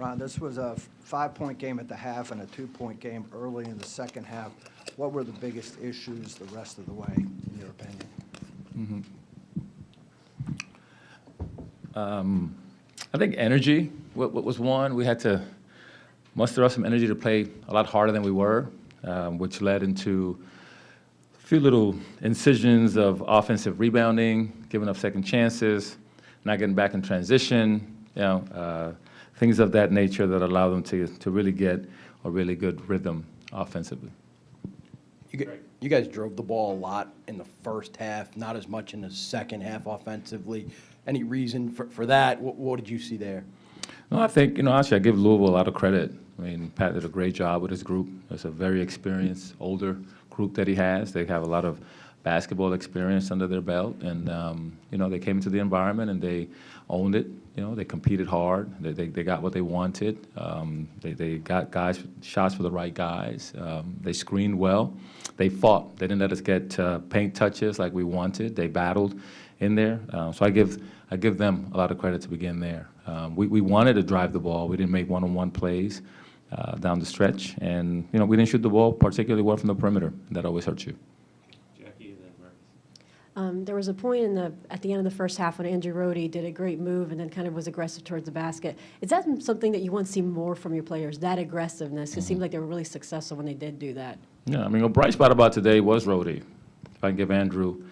Ron, this was a 5-point game at the half and a 2-point game early in the second half. What were the biggest issues the rest of the way, in your opinion? I think energy what was one. We had to muster up some energy to play a lot harder than we were, which led into a few little incisions of offensive rebounding, giving up second chances, not getting back in transition, things of that nature that allow them to really get a really good rhythm offensively. You guys drove the ball a lot in the first half, not as much in the second half offensively. Any reason for that? What did you see there? No, I think, actually, I give Louisville a lot of credit. I mean, Pat did a great job with his group. It's a very experienced, older group that he has. They have a lot of basketball experience under their belt, and, they came into the environment and they owned it. They competed hard. They got what they wanted. They got shots for the right guys. They screened well. They fought. They didn't let us get paint touches like we wanted. They battled in there. So I give them a lot of credit to begin there. We wanted to drive the ball. We didn't make one-on-one plays down the stretch, and we didn't shoot the ball particularly well from the perimeter. That always hurts you. Jackie and then Marcus. There was a point at the end of the first half when Andrew Rohde did a great move and then kind of was aggressive towards the basket. Is that something that you want to see more from your players, that aggressiveness? It seemed like they were really successful when they did do that. Yeah, a bright spot about today was Rohde. If I can give Andrew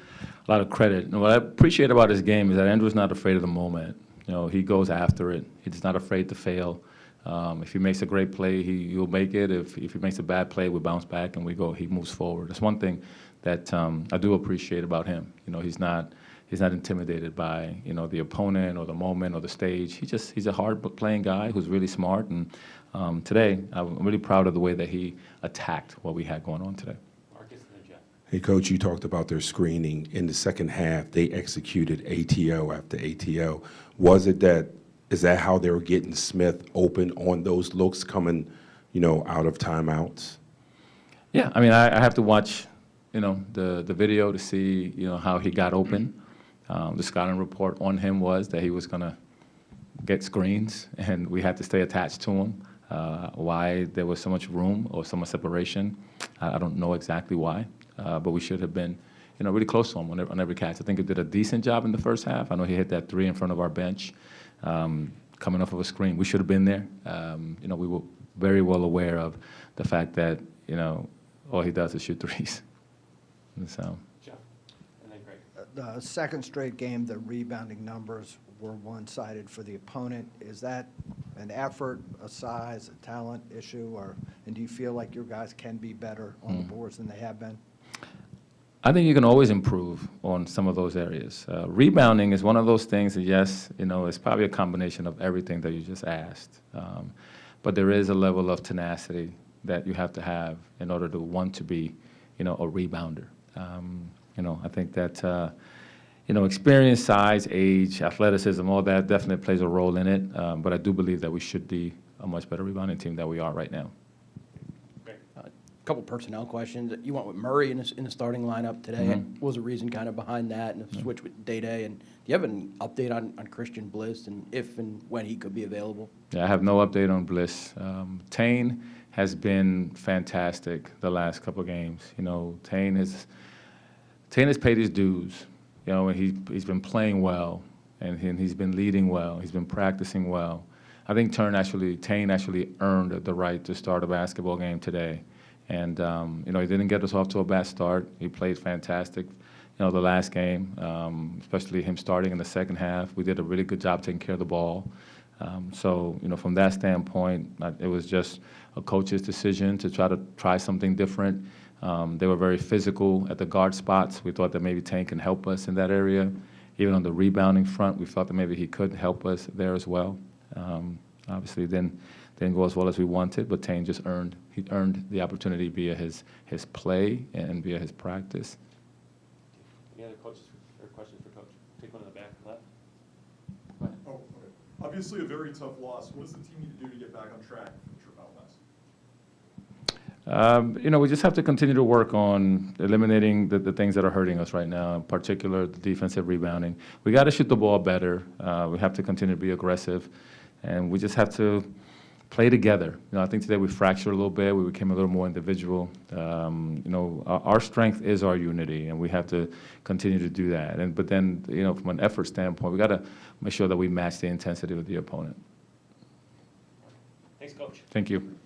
a lot of credit. And what I appreciate about his game is that Andrew's not afraid of the moment. He goes after it. He's not afraid to fail. If he makes a great play, he'll make it. If he makes a bad play, we bounce back and he moves forward. That's one thing that I do appreciate about him. He's not intimidated by the opponent or the moment or the stage. He's a hard playing guy who's really smart. And today, I'm really proud of the way that he attacked what we had going on today. Marcus and then Jeff. Hey, Coach, you talked about their screening. In the second half, they executed ATO after ATO. Is that how they were getting Smith open on those looks coming, out of timeouts? Yeah, I have to watch, the video to see, how he got open. The scouting report on him was that he was going to get screens, and we had to stay attached to him. Why there was so much room or so much separation, I don't know exactly why, but we should have been, really close to him on every catch. I think he did a decent job in the first half. I know he hit that three in front of our bench, coming off of a screen. We should have been there. We were very well aware of the fact that, all he does is shoot threes. So. Jeff and then Greg. The second straight game, the rebounding numbers were one-sided for the opponent. Is that an effort, a size, a talent issue, and do you feel like your guys can be better on the boards than they have been? I think you can always improve on some of those areas. Rebounding is one of those things that, yes, it's probably a combination of everything that you just asked. But there is a level of tenacity that you have to have in order to want to be, a rebounder. I think that, experience, size, age, athleticism, all that definitely plays a role in it. But I do believe that we should be a much better rebounding team than we are right now. Couple personnel questions. You went with Murray in the starting lineup today. What was the reason kind of behind that and the switch with Day-Day? And do you have an update on Christian Bliss and if and when he could be available? Yeah, I have no update on Bliss. Tane has been fantastic the last couple of games. Tane has paid his dues. And he's been playing well, and he's been leading well. He's been practicing well. I think Tane actually earned the right to start a basketball game today. And, he didn't get us off to a bad start. He played fantastic, the last game, especially him starting in the second half. We did a really good job taking care of the ball. So, from that standpoint, it was just a coach's decision to try something different. They were very physical at the guard spots. We thought that maybe Tane can help us in that area. Even on the rebounding front, we felt that maybe he could help us there as well. Obviously, didn't go as well as we wanted, but Tane just earned the opportunity via his play and via his practice. Any other coaches or questions for Coach? Take one in the back left. Oh, okay. Obviously a very tough loss. What does the team need to do to get back on track for the trip out west? We just have to continue to work on eliminating the things that are hurting us right now, in particular the defensive rebounding. We got to shoot the ball better. We have to continue to be aggressive, and we just have to play together. You know, I think today we fractured a little bit. We became a little more individual. You know, our strength is our unity, and we have to continue to do that. But then, you know, from an effort standpoint, we got to make sure that we match the intensity with the opponent. Thanks, Coach. Thank you.